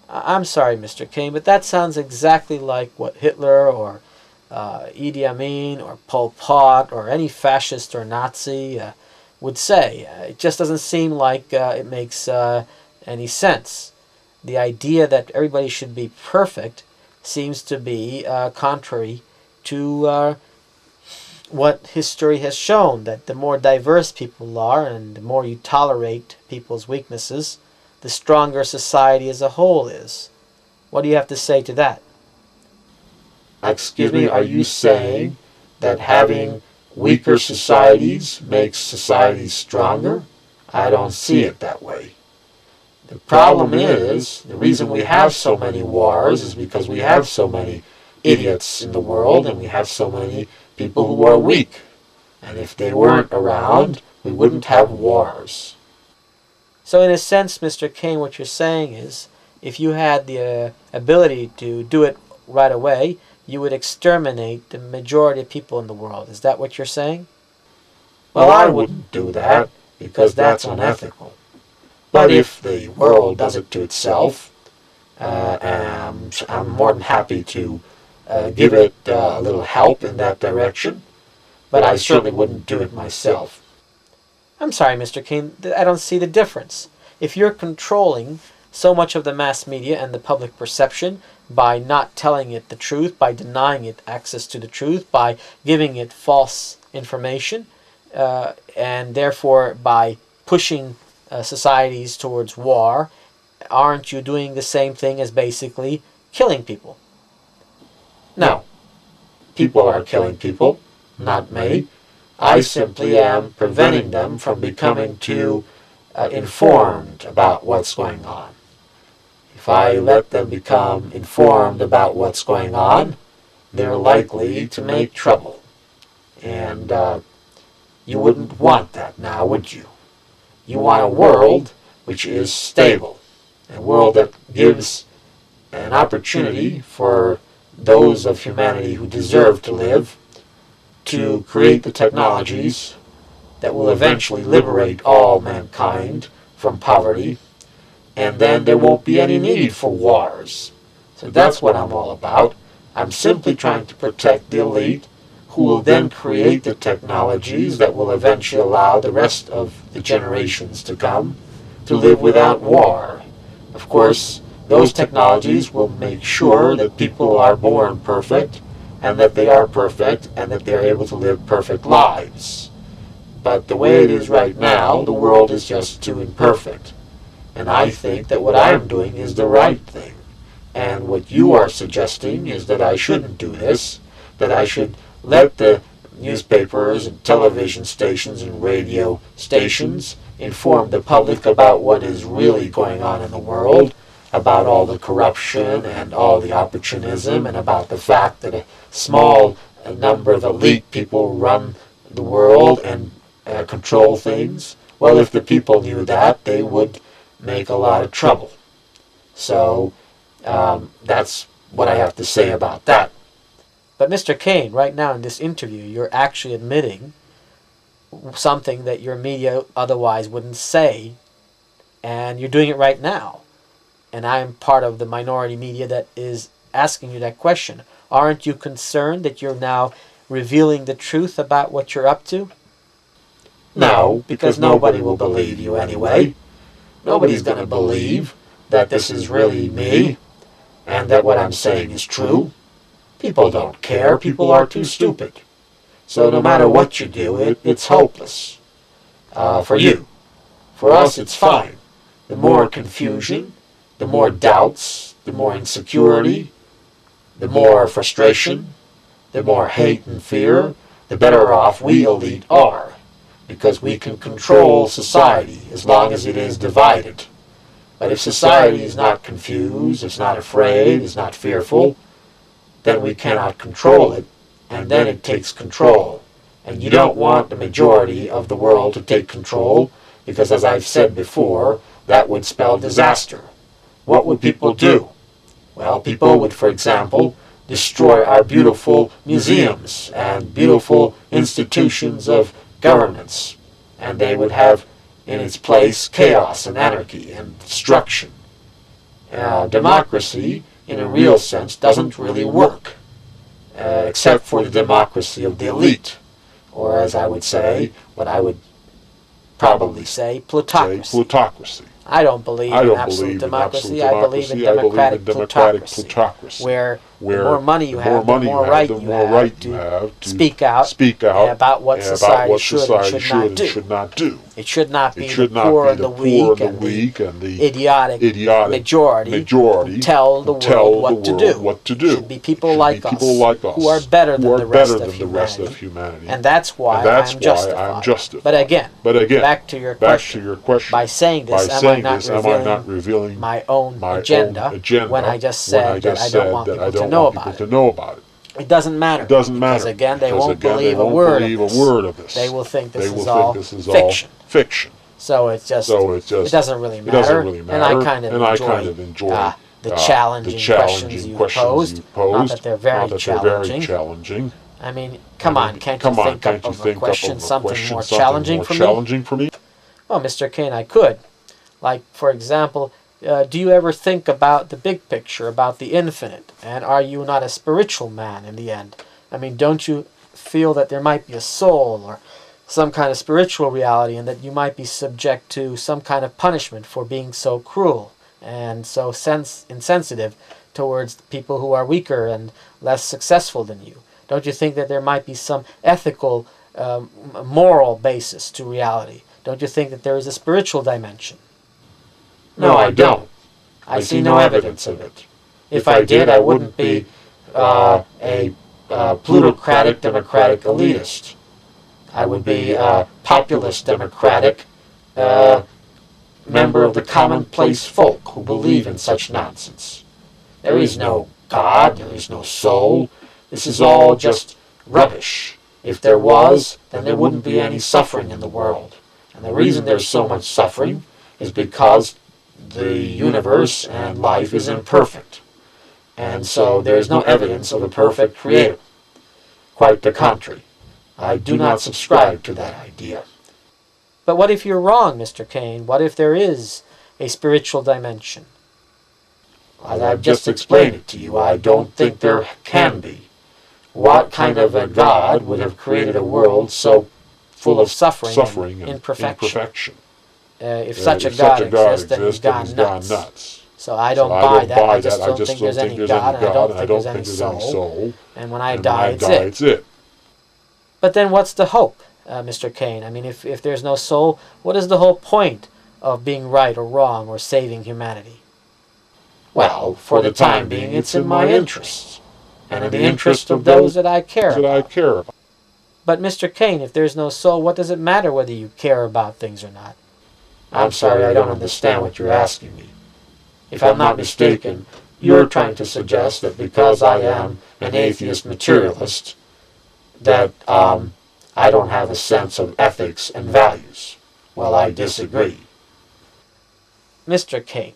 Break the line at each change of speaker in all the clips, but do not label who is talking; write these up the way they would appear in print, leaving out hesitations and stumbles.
I'm sorry, Mr. Kane, but that sounds exactly like what Hitler or Idi Amin or Pol Pot or any fascist or Nazi would say. It just doesn't seem like it makes any sense. The idea that everybody should be perfect seems to be contrary to what history has shown, that the more diverse people are and the more you tolerate people's weaknesses, the stronger society as a whole is. What do you have to say to that?
Excuse me, are you saying that having weaker societies makes societies stronger? I don't see it that way. The problem is, the reason we have so many wars is because we have so many idiots in the world and we have so many people who are weak. And if they weren't around, we wouldn't have wars.
So in a sense, Mr. Kane, what you're saying is, if you had the ability to do it right away, you would exterminate the majority of people in the world. Is that what you're saying?
Well, I wouldn't do that, because that's unethical. But if the world does it to itself, I'm more than happy to give it a little help in that direction, but I certainly wouldn't do it myself.
I'm sorry, Mr. Kane, I don't see the difference. If you're controlling so much of the mass media and the public perception by not telling it the truth, by denying it access to the truth, by giving it false information, and therefore by pushing societies towards war, aren't you doing the same thing as basically killing people?
No. People are killing people, not me. I simply am preventing them from becoming too informed about what's going on. If I let them become informed about what's going on, they're likely to make trouble. And you wouldn't want that now, would you? You want a world which is stable, a world that gives an opportunity for those of humanity who deserve to live to create the technologies that will eventually liberate all mankind from poverty, and then there won't be any need for wars. So that's what I'm all about. I'm simply trying to protect the elite, who will then create the technologies that will eventually allow the rest of the generations to come to live without war. Of course, those technologies will make sure that people are born perfect, and that they are perfect, and that they're able to live perfect lives. But the way it is right now, the world is just too imperfect. And I think that what I'm doing is the right thing. And what you are suggesting is that I shouldn't do this, that I should let the newspapers and television stations and radio stations inform the public about what is really going on in the world, about all the corruption and all the opportunism, and about the fact that a small number of elite people run the world and control things. Well, if the people knew that, they would make a lot of trouble. So that's what I have to say about that.
But Mr. Kane, right now in this interview, you're actually admitting something that your media otherwise wouldn't say, and you're doing it right now. And I'm part of the minority media that is asking you that question. Aren't you concerned that you're now revealing the truth about what you're up to?
No, because nobody will believe you anyway. Nobody's going to believe that this is really me, and that what I'm saying is true. People don't care. People are too stupid. So no matter what you do, it's hopeless. For you. For us, it's fine. The more confusion, the more doubts, the more insecurity, the more frustration, the more hate and fear, the better off we elite are, because we can control society as long as it is divided. But if society is not confused, it's not afraid, it's not fearful, then we cannot control it, and then it takes control. And you don't want the majority of the world to take control, because as I've said before, that would spell disaster. What would people do? Well, people would, for example, destroy our beautiful museums and beautiful institutions of governments, and they would have in its place chaos and anarchy and destruction. Democracy, in a real sense, doesn't really work, except for the democracy of the elite, or as I would say, what I would probably
say, plutocracy. I don't believe in absolute democracy. I believe in democratic plutocracy, where the more money you have, the more right you have to speak out about what society should and should not do. It should not be the poor and the weak and the idiotic majority who tell the world what to do. It should be people like us who are better than the rest of humanity. And that's why I'm justified. But again, back to your question, by saying this, am I not revealing my own agenda when I just said that I don't want people to know about it? It doesn't matter. Because again, they won't believe a word of this. They will think this is all fiction. So it doesn't really matter. And I kind of enjoy the challenging questions you posed. Not that they're very challenging. I mean, come on, can't you think up of a question, something more challenging for me? Well, Mr. Kane, I could. Like, for example, do you ever think about the big picture, about the infinite? And are you not a spiritual man in the end? I mean, don't you feel that there might be a soul or some kind of spiritual reality and that you might be subject to some kind of punishment for being so cruel and so insensitive towards people who are weaker and less successful than you? Don't you think that there might be some ethical, moral basis to reality? Don't you think that there is a spiritual dimension?
No, I don't. I see no evidence of it. If I did, I wouldn't be a plutocratic democratic elitist. I would be a populist democratic member of the commonplace folk who believe in such nonsense. There is no God, there is no soul. This is all just rubbish. If there was, then there wouldn't be any suffering in the world. And the reason there's so much suffering is because the universe and life is imperfect. And so there is no evidence of a perfect creator. Quite the contrary. I do not subscribe to that idea.
But what if you're wrong, Mr. Kane? What if there is a spiritual dimension?
As I've just explained it to you, I don't think there can be. What kind of a God would have created a world so full of suffering and imperfection?
If such a God exists, then he's gone nuts. So I don't buy that. I just don't think there's any God, and I don't think there's any soul. And when I die, it's it. But then what's the hope, Mr. Kane? I mean, if there's no soul, what is the whole point of being right or wrong or saving humanity?
Well, for the time being, it's in my interests, and in the interest of
those that I care about. But Mr. Kane, if there's no soul, what does it matter whether you care about things or not?
I'm sorry, I don't understand what you're asking me. If I'm not mistaken, you're trying to suggest that because I am an atheist materialist, that I don't have a sense of ethics and values. Well, I disagree.
Mr. Kane,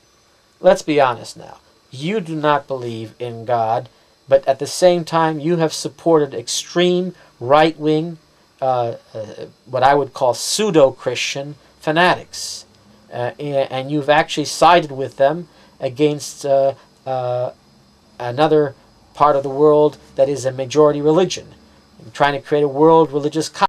let's be honest now. You do not believe in God, but at the same time you have supported extreme right-wing, what I would call pseudo-Christian fanatics. And you've actually sided with them against another part of the world that is a majority religion, trying to create a world religious